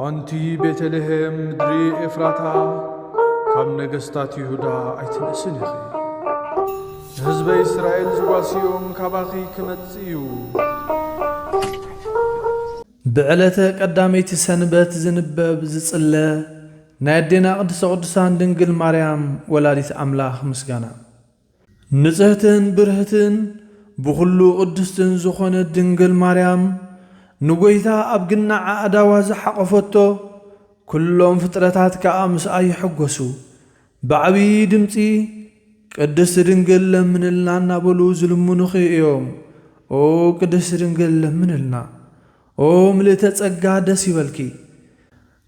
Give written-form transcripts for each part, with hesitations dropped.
أنتي بيتلهم مدري إفراتا كم نجستات يهودا أيتنسنخي حزب إسرائيل زواسيوم كباخي كمتسيو بعلته قداميت سنبت زنبب زصله نادينا قدسان دنگل مريم ولاديت أملاح مسغانا نزهتن برهتن بخلو قدستن زخونة دنگل مريم نغويتا أبقنا عاداوا زحقفتو كلهم فترتات كأمس أي حقسو بعبي دمتي قدس دنگل من الله نابلو ظلمونخي يوم او قدس دنگل من الله او ملته ጸጋ ደስ ይበልኪ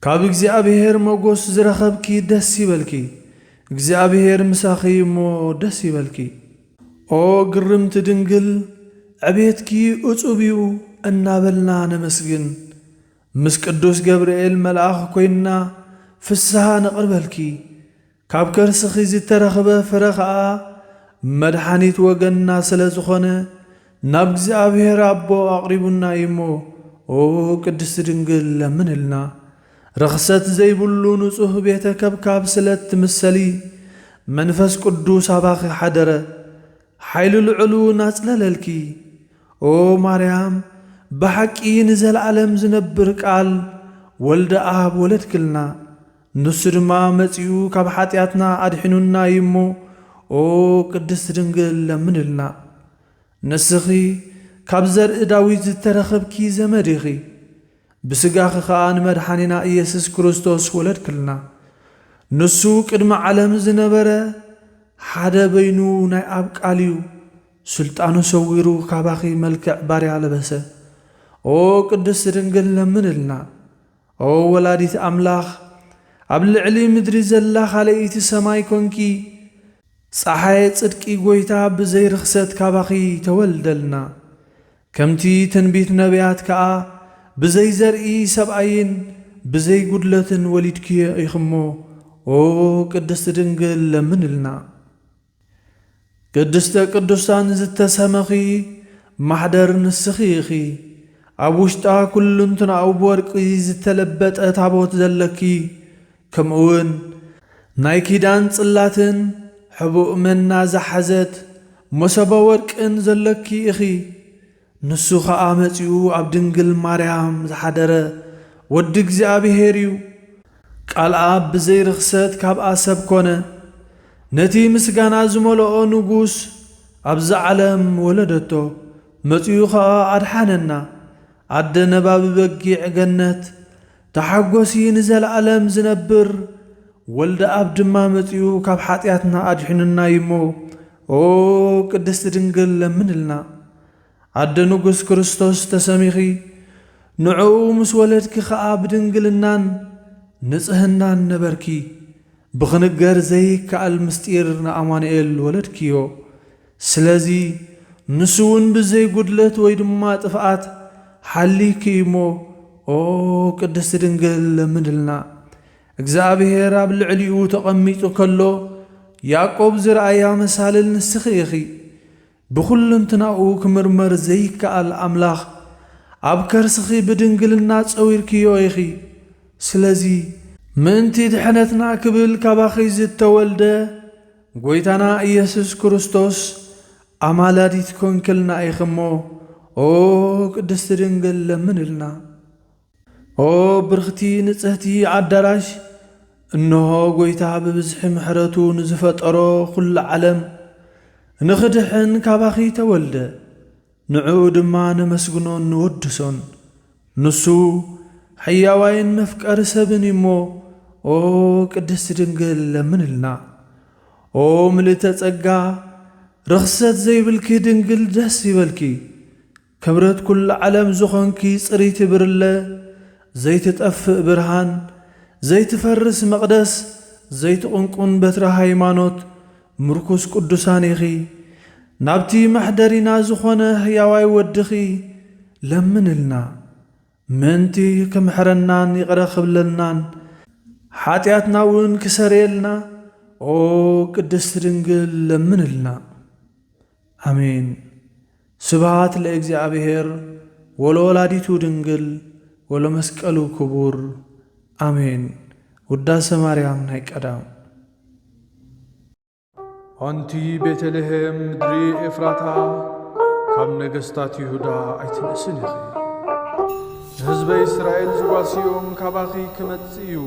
ካብ እግዚአብሔር ሞገስ ዝረኸብኪ ደስ ይበልኪ እግዚአብሔር ምሳኺ ሞ ደስ ይበልኪ ኦ ግርምት ድንግል ዕቤትኪ እጹቢው እናበልና ነመስግን ምስ ቅዱስ ገብርኤል መልአኽ ኮይና ፍስሐ ነቕርበልኪ ካብ ከርስኺ ዝተረኸበ ፍረኻ መድኃኒት ወገንና ስለ ዝኾነ ናብ እግዚአብሔር አቦ አቅሪቡና ይሞ ኦ ቅድስት ድንግል ለምንልና ረኽሰት ዘይብሉ ንጹህ ቤተ ከብካብ ስለት ትምሰሊ መንፈስ ቅዱስ አባኺ ሓደረ ኃይሉ ልዕሉ ናጽለለልኪ ኦ ማርያም በሐቂ ንዘለዓለም ዝነብር ቃል ወልደ አብ ወለድክልና ንሱ ድማ መጺኡ ካብ ኃጢአትና አድሒኑና ይሞ ኦ ቅድስት ድንግል ለምንልና ንስኺ ካብ ዘርኢ ዳዊት ዝተረኸብኪ ዘመድኺ ብስጋኺ ኸዓ ንመድሓኒና ኢየሱስ ክርስቶስ ወለድክልና ንሱ ቅድሚ ዓለም ዝነበረ ሓደ በይኑ ናይ ኣብ ቃል እዩ ስልጣኑ ሰዊሩ ካባኺ መልክዕ ባርያ ለበሰ ኦ ቅድስት ድንግል ለምንልና ኦ ወላዲት ኣምላኽ ኣብ ልዕሊ ምድሪ ዘላ ኻልእቲ ሰማይ ኮንኪ ፀሓይ ጽድቂ ጐይታ ብዘይ ርኽሰት ካባኺ ተወልደልና ከምቲ ትንቢት ነቢያት ከዓ ብዘይ ዘርኢ ሰብኣይን ብዘይ ጉድለትን ወሊድክየ ኢኽሞ ኦ ቅድስት ድንግል ለምንልና ቅድስተ ቅዱሳን ዝተሰመኺ ማሕደር ንስኺ ኢኺ ኣብ ውሽጣ ኩልንትናኡ ብወርቂ ዝተለበጠ ታቦት ዘለኪ ከምኡውን ናይ ኪዳን ጽላትን ሕቡእ መና ዝሓዘት መሰበ ወርቅን ዘለኪ ኢኺ ንሱ ኸዓ መጺኡ ኣብ ድንግል ማርያም ዝሓደረ ወዲ እግዚአብሔር እዩ ቃል ኣብ ብዘይ ርኽሰት ካብኣ ሰብ ኮነ ነቲ ምስጋና ዝመልኦ ንጉስ ኣብዚ ዓለም ወለደቶ መጺኡ ኸዓ ኣድሓነና ኣደ ነባቢ በጊዕ ገነት ተሓጐሲ ንዘለዓለም ዝነብር ወልደ ኣብ ድማ መጺኡ ካብ ኃጢአትና ኣድሒኑና ይሞ ኦ ቅድስት ድንግል ለምንልና ኣደ ንጉስ ክርስቶስ ተሰሚኺ ንዕኡ ምስ ወለድኪ ኸዓ ብድንግልናን ንጽህናን ነበርኪ ብኽንገር ዘይከኣል ምስጢር ንኣማኑኤል ወለድኪዮ ስለዚ ንሱውን ብዘይ ጉድለት ወይ ድማ ጥፍኣት ሓሊኪ እሞ ኦ ቅድስት ድንግል ለምንልና እግዚአብሔር ኣብ ልዕሊኡ ተቐሚጡ ከሎ ያዕቆብ ዝረአያ መሳልል ንስኺ ኢኺ ብኹልንትናኡ ክምርመር ዘይከኣል ኣምላኽ ኣብ ከርስኺ ብድንግልና ጸዊርክዮ ኢኺ ስለዚ ምእንቲ ድሕነትና ክብል ካባኺ ዝተወልደ ጐይታና ኢየሱስ ክርስቶስ ኣማላዲት ኮንክልና ኢኽሞ ኦ ቅድስት ድንግል ለምንልና ኦ ብርኽቲ ንጽህቲ ኣዳራሽ እነሆ ጐይታ ብብዝሒ ምሕረቱ ንዝፈጠሮ ኹሉ ዓለም ንኽድሕን ካባኺ ተወልደ ንዕኡ ድማ ነመስግኖን ንወድሶን ንሱ ሕያዋይን መፍቀሪ ሰብን እሞ ኦ ቅድስት ድንግል ለምንልና ኦ ምልዕተ ጸጋ ርኽሰት ዘይብልኪ ድንግል ደስ ይበልኪ ክብረት ኩሉ ዓለም ዝኾንኪ ጽሪት ብርለ ዘይትጠፍእ ብርሃን ዘይትፈርስ መቕደስ ዘይትቕንቁን በትረ ሃይማኖት ምርኩስ ቅዱሳን ኢኺ ናብቲ ማሕደሪና ዝኾነ ሕያዋይ ወድኺ ለምንልና ምንቲ ክምሕረናን ይቕረ ኽብለልናን ኃጢአትና እውን ክሰርየልና ኦ ቅድስት ድንግል ለምንልና አሜን ስብሐት ለእግዚአብሔር ወለወላዲቱ ድንግል ወለመስቀሉ ክቡር አሜን። ውዳሴ ማርያም ናይ ቀዳም ኣንቲ ቤተልሔም ምድሪ ኤፍራታ ካብ ነገሥታት ይሁዳ ኣይትንእስን ኢኺ ንህዝበ እስራኤል ዝጓስዮም ካባኺ ክመጽእ እዩ